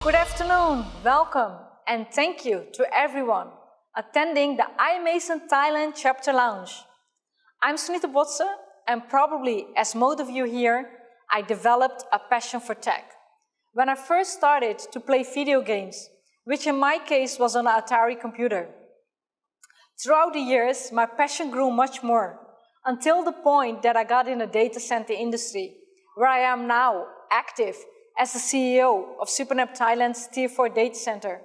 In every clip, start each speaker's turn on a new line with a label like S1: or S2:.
S1: Good afternoon, welcome, and thank you to everyone attending the iMasons Thailand Chapter Launch. I'm Sunita Botse, and probably as most of you here, I developed a passion for tech. When I first started to play video games, which in my case was on an Atari computer. Throughout the years, my passion grew much more, until the point that I got in the data center industry, where I am now active as the CEO of SuperNet Thailand's Tier 4 data center.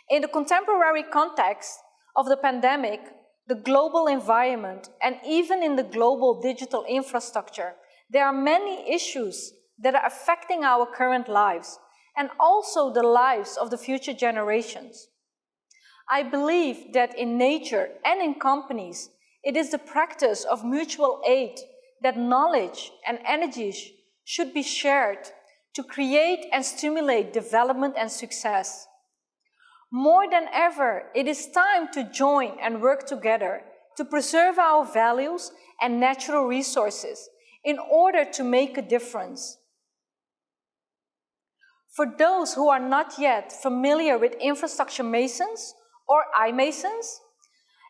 S1: In the contemporary context of the pandemic, the global environment, and even in the global digital infrastructure, there are many issues that are affecting our current lives and also the lives of the future generations. I believe that in nature and in companies, it is the practice of mutual aid that knowledge and energies should be shared to create and stimulate development and success. More than ever, it is time to join and work together to preserve our values and natural resources in order to make a difference. For those who are not yet familiar with Infrastructure Masons or iMasons,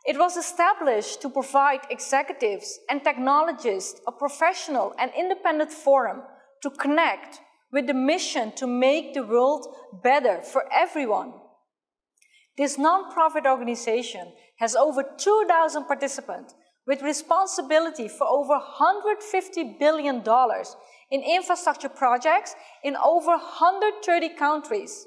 S1: it was established to provide executives and technologists a professional and independent forum to connect with the mission to make the world better for everyone. This non-profit organization has over 2,000 participants with responsibility for over $150 billion in infrastructure projects in over 130 countries.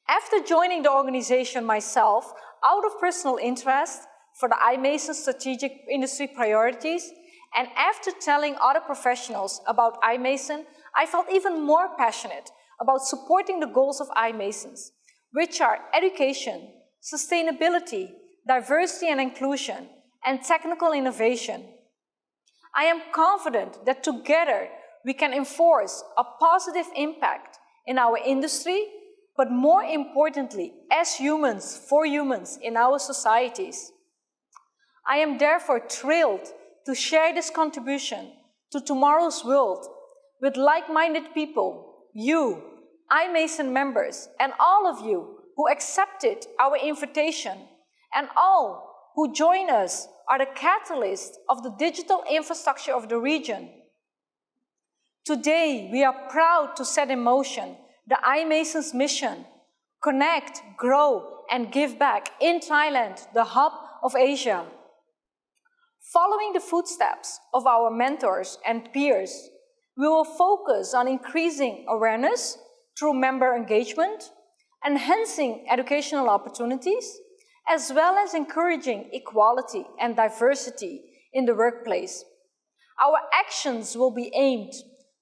S1: After joining the organization myself, out of personal interest for the iMasons strategic industry priorities, and after telling other professionals about iMason, I felt even more passionate about supporting the goals of iMasons, which are education, sustainability, diversity and inclusion, and technical innovation. I am confident that together we can enforce a positive impact in our industry, but more importantly, as humans, for humans in our societies. I am therefore thrilled to share this contribution to tomorrow's world with like-minded people, you, iMason members, and all of you who accepted our invitation, and all who join us are the catalysts of the digital infrastructure of the region. Today, we are proud to set in motion the iMasons mission: connect, grow, and give back in Thailand, the hub of Asia. Following the footsteps of our mentors and peers, we will focus on increasing awareness through member engagement, enhancing educational opportunities, as well as encouraging equality and diversity in the workplace. Our actions will be aimed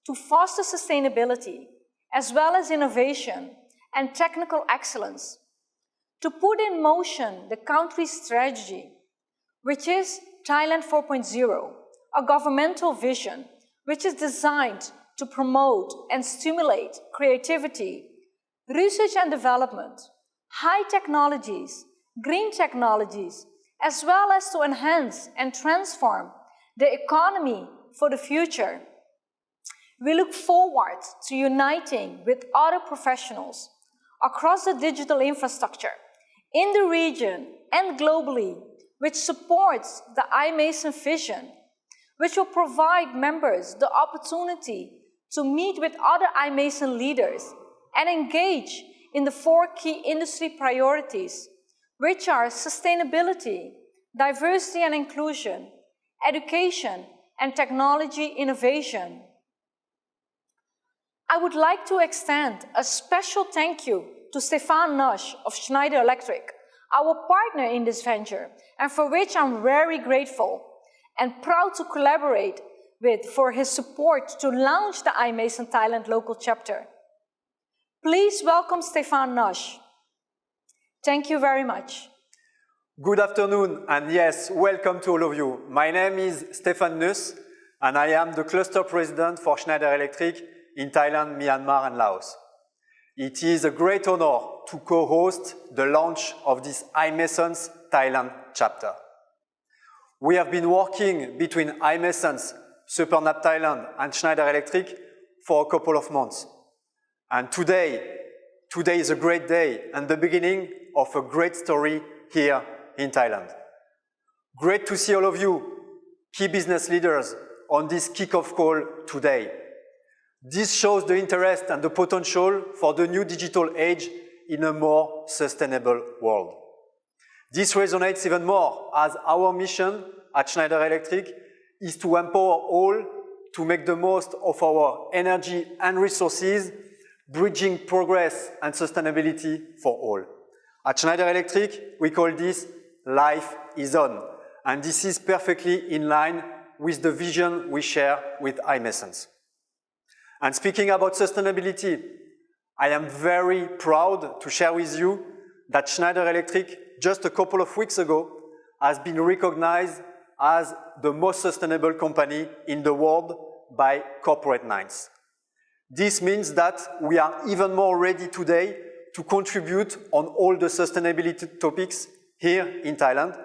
S1: to foster sustainability, as well as innovation and technical excellence, to put in motion the country's strategy, which is Thailand 4.0, a governmental vision which is designed to promote and stimulate creativity, research and development, high technologies, green technologies, as well as to enhance and transform the economy for the future. We look forward to uniting with other professionals across the digital infrastructure in the region and globally, which supports the iMason vision, which will provide members the opportunity to meet with other iMason leaders and engage in the 4 key industry priorities, which are sustainability, diversity and inclusion, education, and technology innovation. I would like to extend a special thank you to Stefan Nosch of Schneider Electric, our partner in this venture, and for which I'm very grateful and proud to collaborate with for his support to launch the iMasons Thailand Local Chapter. Please welcome Stefan Nosch. Thank you very much.
S2: Good afternoon, and yes, welcome to all of you. My name is Stefan Nosch, and I am the cluster president for Schneider Electric in Thailand, Myanmar, and Laos. It is a great honor to co-host the launch of this iMasons Thailand chapter. We have been working between iMasons, SuperNet Thailand, and Schneider Electric for a couple of months. And today is a great day and the beginning of a great story here in Thailand. Great to see all of you, key business leaders, on this kick-off call today. This shows the interest and the potential for the new digital age in a more sustainable world. This resonates even more as our mission at Schneider Electric is to empower all to make the most of our energy and resources, bridging progress and sustainability for all. At Schneider Electric, we call this Life is On, and this is perfectly in line with the vision we share with iMasons. And speaking about sustainability, I am very proud to share with you that Schneider Electric, just a couple of weeks ago, has been recognized as the most sustainable company in the world by Corporate Knights. This means that we are even more ready today to contribute on all the sustainability topics here in Thailand,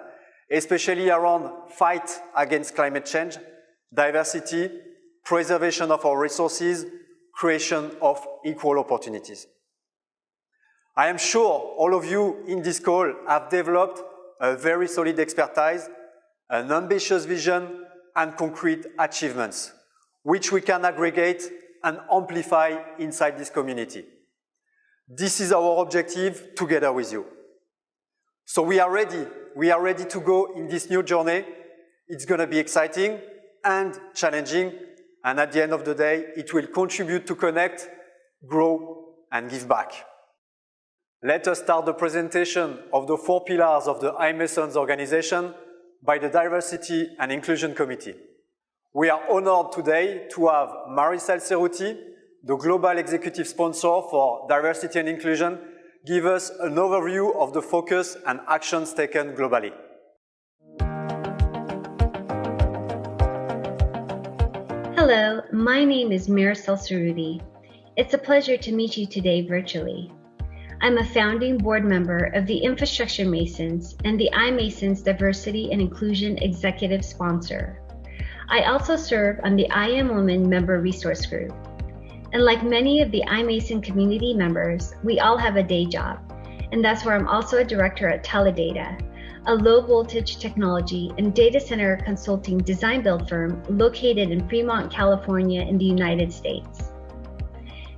S2: especially around fight against climate change, diversity, preservation of our resources, creation of equal opportunities. I am sure all of you in this call have developed a very solid expertise, an ambitious vision, and concrete achievements, which we can aggregate and amplify inside this community. This is our objective together with you. So we are ready to go in this new journey. It's going to be exciting and challenging, and at the end of the day, it will contribute to connect, grow, and give back. Let us start the presentation of the 4 pillars of the iMasons organization by the Diversity and Inclusion Committee. We are honored today to have Maricel Cerruti, the Global Executive Sponsor for Diversity and Inclusion, give us an overview of the focus and actions taken globally.
S3: Hello, my name is Maricel Cerruti. It's a pleasure to meet you today virtually. I'm a founding board member of the Infrastructure Masons and the iMasons Diversity and Inclusion Executive Sponsor. I also serve on the I Am Women member resource group. And like many of the iMason community members, we all have a day job. And that's where I'm also a director at Teledata, a low voltage technology and data center consulting design build firm located in Fremont, California in the United States.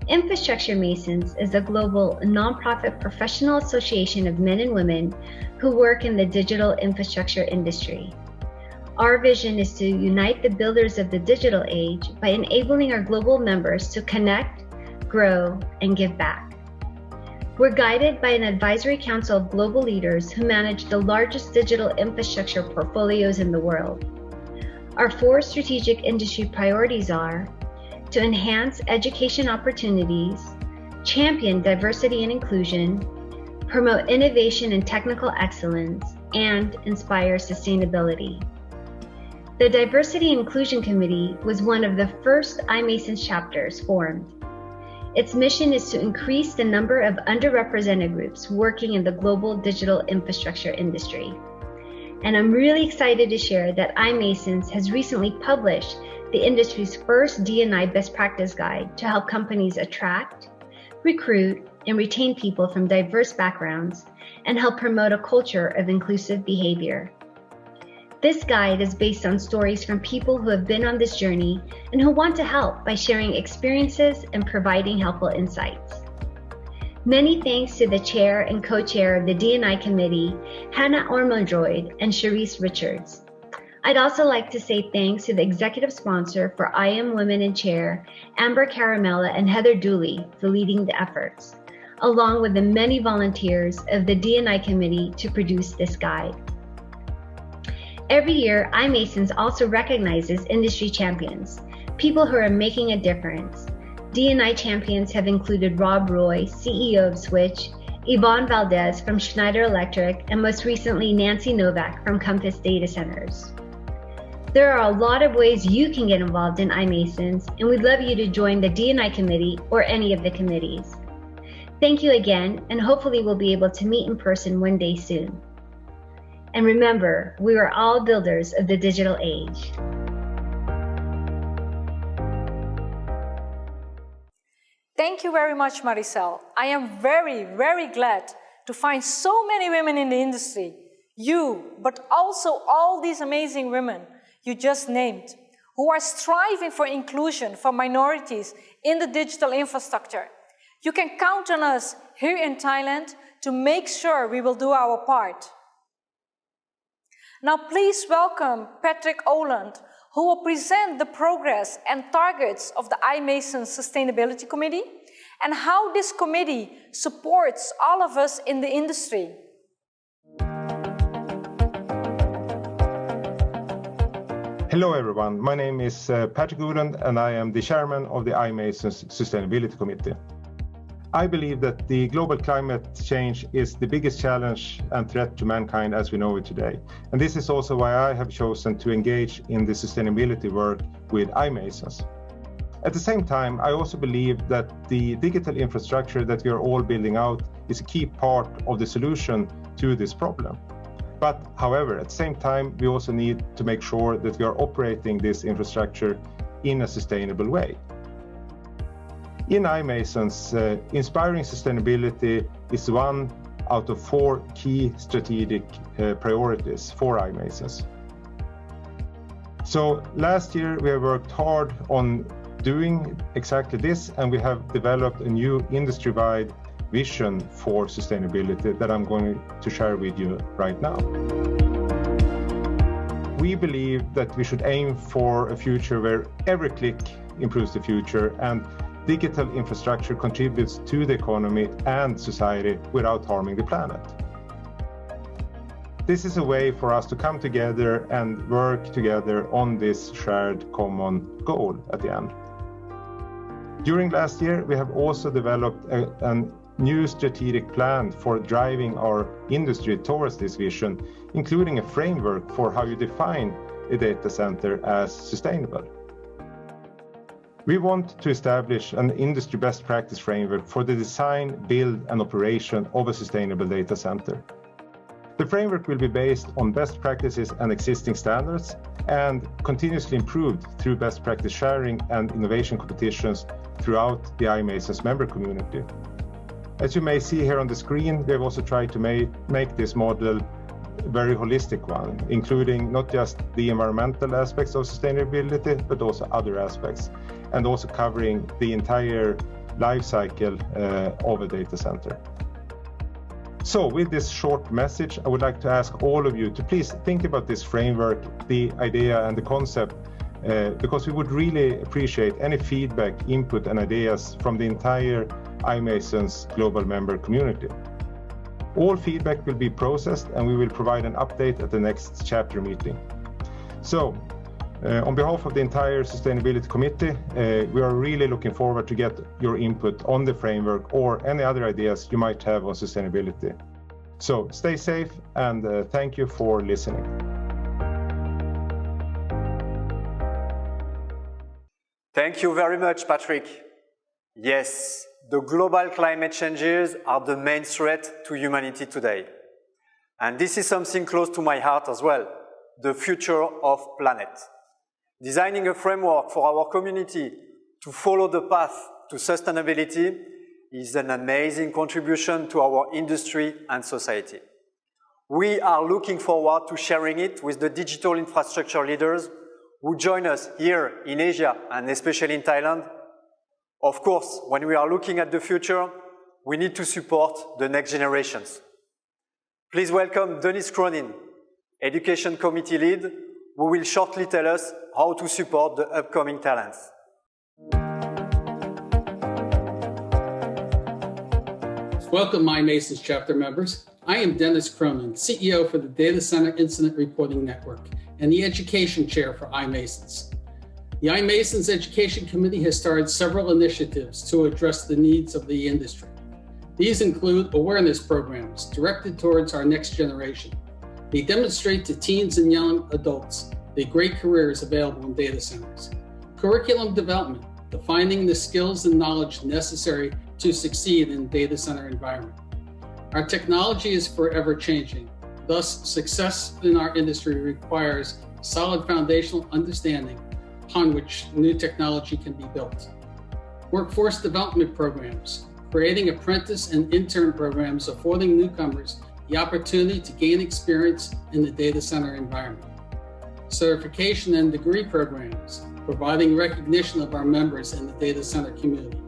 S3: Infrastructure Masons is a global nonprofit professional association of men and women who work in the digital infrastructure industry. Our vision is to unite the builders of the digital age by enabling our global members to connect, grow, and give back. We're guided by an advisory council of global leaders who manage the largest digital infrastructure portfolios in the world. Our 4 strategic industry priorities are to enhance education opportunities, champion diversity and inclusion, promote innovation and technical excellence, and inspire sustainability. The Diversity and Inclusion Committee was one of the first iMasons chapters formed. Its mission is to increase the number of underrepresented groups working in the global digital infrastructure industry. And I'm really excited to share that iMasons has recently published the industry's first D&I best practice guide to help companies attract, recruit, and retain people from diverse backgrounds and help promote a culture of inclusive behavior. This guide is based on stories from people who have been on this journey and who want to help by sharing experiences and providing helpful insights. Many thanks to the chair and co-chair of the D&I committee, Hannah Ormondroyd and Charisse Richards. I'd also like to say thanks to the executive sponsor for I Am Women in Chair, Amber Caramella and Heather Dooley for leading the efforts, along with the many volunteers of the D&I committee to produce this guide. Every year, iMasons also recognizes industry champions, people who are making a difference. D&I champions have included Rob Roy, CEO of Switch, Yvonne Valdez from Schneider Electric, and most recently Nancy Novak from Compass Data Centers. There are a lot of ways you can get involved in iMasons, and we'd love you to join the D&I committee or any of the committees. Thank you again, and hopefully we'll be able to meet in person one day soon. And remember, we are all builders of the digital age.
S1: Thank you very much, Maricel. I am very, very glad to find so many women in the industry. You, but also all these amazing women you just named, who are striving for inclusion for minorities in the digital infrastructure. You can count on us here in Thailand to make sure we will do our part. Now please welcome Patrick Oland, who will present the progress and targets of the iMasons Sustainability Committee and how this committee supports all of us in the industry.
S4: Hello everyone, my name is Patrick Goodland and I am the chairman of the iMasons Sustainability Committee. I believe that the global climate change is the biggest challenge and threat to mankind as we know it today. And this is also why I have chosen to engage in the sustainability work with iMasons. At the same time, I also believe that the digital infrastructure that we are all building out is a key part of the solution to this problem. But however, at the same time, we also need to make sure that we are operating this infrastructure in a sustainable way. In iMasons, inspiring sustainability is one out of 4 key strategic priorities for iMasons. So last year we have worked hard on doing exactly this, and we have developed a new industry-wide vision for sustainability that I'm going to share with you right now. We believe that we should aim for a future where every click improves the future and digital infrastructure contributes to the economy and society without harming the planet. This is a way for us to come together and work together on this shared common goal at the end. During last year, we have also developed a new strategic plan for driving our industry towards this vision, including a framework for how you define a data center as sustainable. We want to establish an industry best practice framework for the design, build, and operation of a sustainable data center. The framework will be based on best practices and existing standards and continuously improved through best practice sharing and innovation competitions throughout the iMasons member community. As you may see here on the screen, we have also tried to make this model a very holistic one, including not just the environmental aspects of sustainability, but also other aspects, and also covering the entire life cycle of a data center. So with this short message, I would like to ask all of you to please think about this framework, the idea and the concept, because we would really appreciate any feedback, input and ideas from the entire iMasons global member community. All feedback will be processed and we will provide an update at the next chapter meeting. So, on behalf of the entire Sustainability Committee, we are really looking forward to get your input on the framework or any other ideas you might have on sustainability. So stay safe and thank you for listening.
S2: Thank you very much, Patrick. Yes, the global climate changes are the main threat to humanity today. And this is something close to my heart as well, the future of planet. Designing a framework for our community to follow the path to sustainability is an amazing contribution to our industry and society. We are looking forward to sharing it with the digital infrastructure leaders who join us here in Asia and especially in Thailand. Of course, when we are looking at the future, we need to support the next generations. Please welcome Dennis Cronin, Education Committee Lead, who will shortly tell us how to support the upcoming talents.
S5: Welcome, iMasons chapter members. I am Dennis Cronin, CEO for the Data Center Incident Reporting Network and the Education Chair for iMasons. The iMasons Education Committee has started several initiatives to address the needs of the industry. These include awareness programs directed towards our next generation. They demonstrate to teens and young adults the great careers available in data centers. Curriculum development, defining the skills and knowledge necessary to succeed in the data center environment. Our technology is forever changing. Thus, success in our industry requires solid foundational understanding upon which new technology can be built. workforce development programs, creating apprentice and intern programs affording newcomers the opportunity to gain experience in the data center environment, certification and degree programs, providing recognition of our members in the data center community,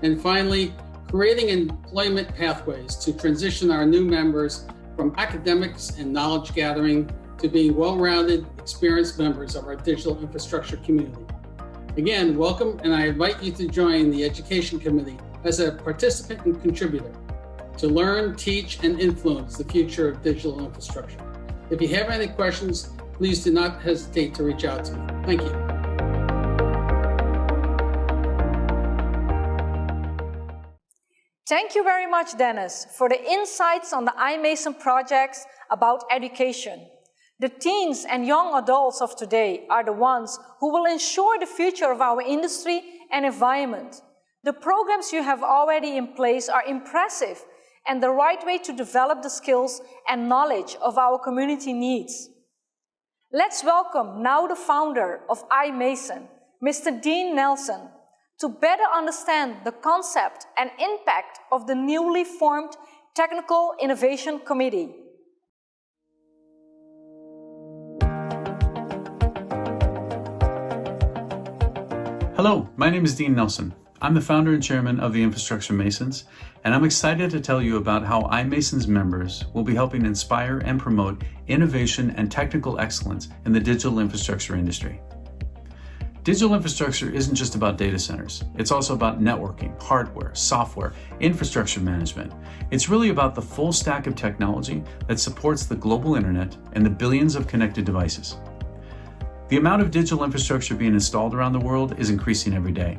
S5: and finally, creating employment pathways to transition our new members from academics and knowledge gathering to being well-rounded, experienced members of our digital infrastructure community. Again, welcome, and I invite you to join the Education Committee as a participant and contributor to learn, teach, and influence the future of digital infrastructure. If you have any questions, please do not hesitate to reach out to me. Thank you.
S1: Thank you very much, Dennis, for the insights on the iMason projects about education. The teens and young adults of today are the ones who will ensure the future of our industry and environment. The programs you have already in place are impressive and the right way to develop the skills and knowledge of our community needs. Let's welcome now the founder of iMason, Mr. Dean Nelson, to better understand the concept and impact of the newly formed Technical Innovation Committee.
S6: Hello, my name is Dean Nelson. I'm the founder and chairman of the Infrastructure Masons, and I'm excited to tell you about how iMasons members will be helping inspire and promote innovation and technical excellence in the digital infrastructure industry. Digital infrastructure isn't just about data centers. It's also about networking, hardware, software, infrastructure management. It's really about the full stack of technology that supports the global internet and the billions of connected devices. The amount of digital infrastructure being installed around the world is increasing every day.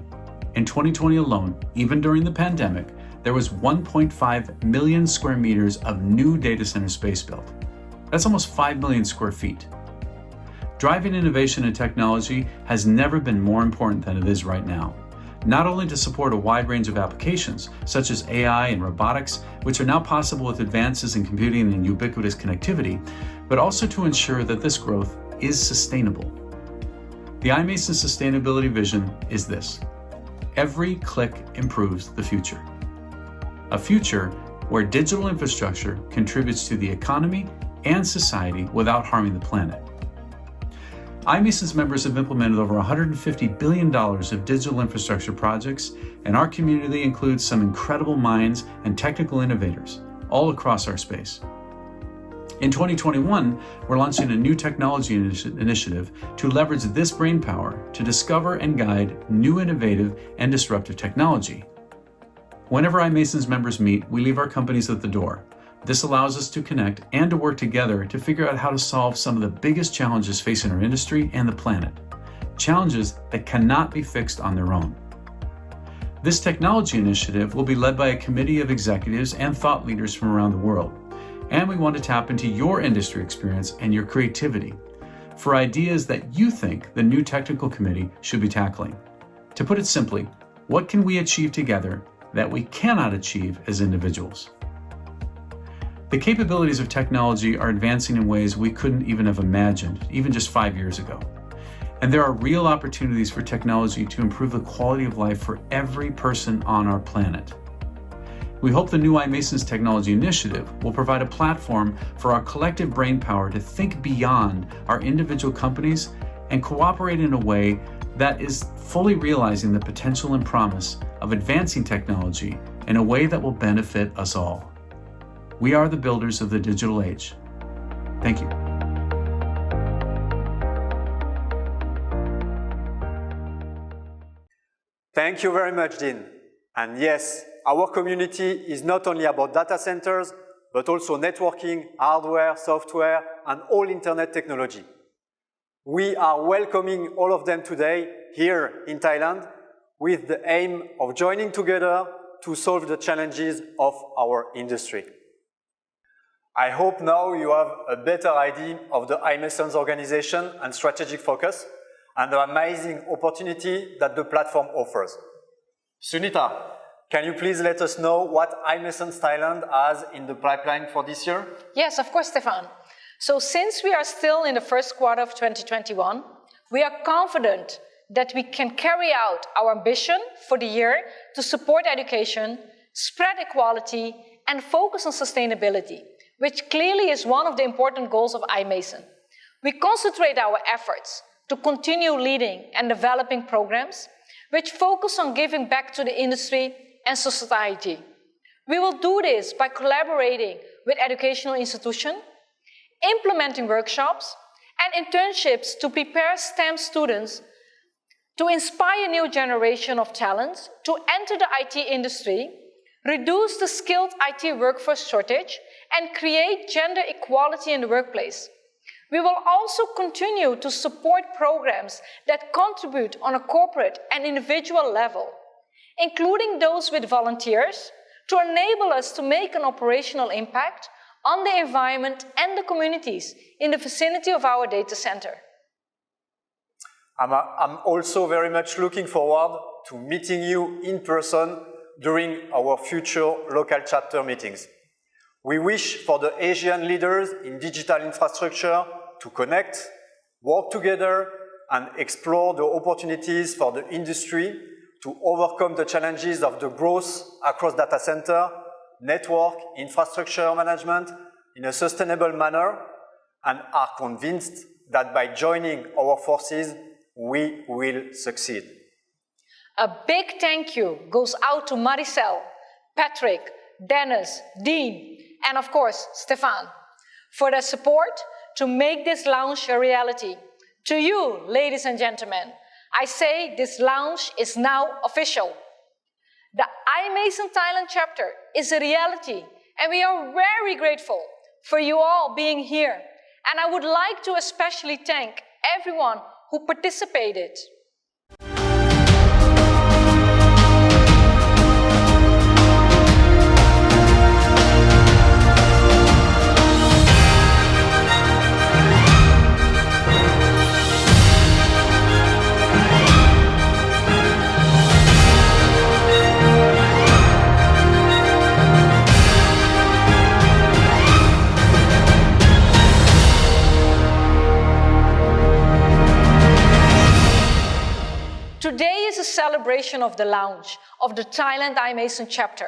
S6: In 2020 alone, even during the pandemic, there was 1.5 million square meters of new data center space built. That's almost 5 million square feet. Driving innovation and technology has never been more important than it is right now, not only to support a wide range of applications, such as AI and robotics, which are now possible with advances in computing and ubiquitous connectivity, but also to ensure that this growth is sustainable. The iMason sustainability vision is this: every click improves the future. A future where digital infrastructure contributes to the economy and society without harming the planet. iMasons members have implemented over $150 billion of digital infrastructure projects, and our community includes some incredible minds and technical innovators all across our space. In 2021, we're launching a new technology initiative to leverage this brainpower to discover and guide new innovative and disruptive technology. Whenever iMasons members meet, we leave our companies at the door. This allows us to connect and to work together to figure out how to solve some of the biggest challenges facing our industry and the planet. Challenges that cannot be fixed on their own. This technology initiative will be led by a committee of executives and thought leaders from around the world. And we want to tap into your industry experience and your creativity for ideas that you think the new technical committee should be tackling. To put it simply, what can we achieve together that we cannot achieve as individuals? The capabilities of technology are advancing in ways we couldn't even have imagined, even just 5 years ago. And there are real opportunities for technology to improve the quality of life for every person on our planet. We hope the new iMasons Technology Initiative will provide a platform for our collective brainpower to think beyond our individual companies and cooperate in a way that is fully realizing the potential and promise of advancing technology in a way that will benefit us all. We are the builders of the digital age. Thank you.
S2: Thank you very much, Dean. And yes, our community is not only about data centers, but also networking, hardware, software, and all internet technology. We are welcoming all of them today here in Thailand with the aim of joining together to solve the challenges of our industry. I hope now you have a better idea of the iMasons organization and strategic focus and the amazing opportunity that the platform offers. Sunita, can you please let us know what iMasons Thailand has in the pipeline for this year?
S1: Yes, of course, Stefan. So since we are still in the first quarter of 2021, we are confident that we can carry out our ambition for the year to support education, spread equality, and focus on sustainability, which clearly is one of the important goals of iMason. We concentrate our efforts to continue leading and developing programs which focus on giving back to the industry and society. We will do this by collaborating with educational institutions, implementing workshops and internships to prepare STEM students to inspire a new generation of talents to enter the IT industry, reduce the skilled IT workforce shortage, and create gender equality in the workplace. We will also continue to support programs that contribute on a corporate and individual level, including those with volunteers, to enable us to make an operational impact on the environment and the communities in the vicinity of our data center.
S2: I'm also very much looking forward to meeting you in person during our future local chapter meetings. We wish for the Asian leaders in digital infrastructure to connect, work together, and explore the opportunities for the industry to overcome the challenges of the growth across data center, network, infrastructure management in a sustainable manner, and are convinced that by joining our forces, we will succeed.
S1: A big thank you goes out to Maricel, Patrick, Dennis, Dean, and of course, Stefan, for their support to make this launch a reality. To you, ladies and gentlemen, I say this launch is now official. The iMason Thailand chapter is a reality, and we are very grateful for you all being here. And I would like to especially thank everyone who participated. Today is a celebration of the launch of the Thailand iMason chapter,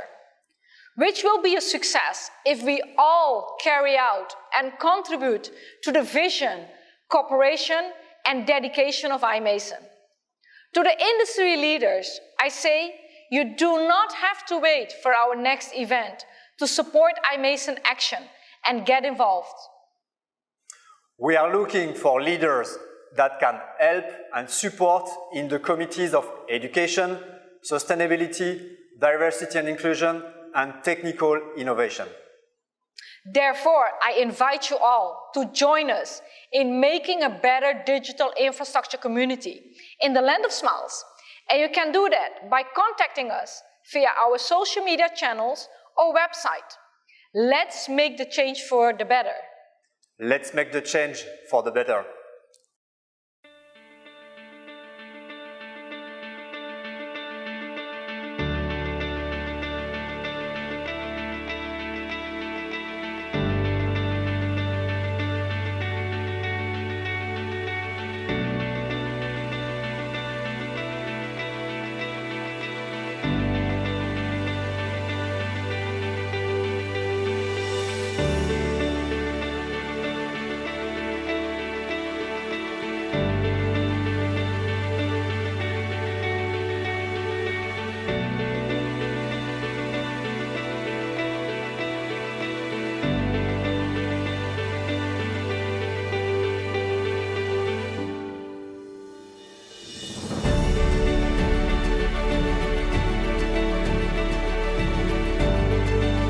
S1: which will be a success if we all carry out and contribute to the vision, cooperation, and dedication of iMason. To the industry leaders, I say you do not have to wait for our next event to support iMason action and get involved.
S2: We are looking for leaders that can help and support in the committees of education, sustainability, diversity and inclusion, and technical innovation.
S1: Therefore, I invite you all to join us in making a better digital infrastructure community in the land of smiles. And you can do that by contacting us via our social media channels or website. Let's make the change for the better.
S2: Let's make the change for the better.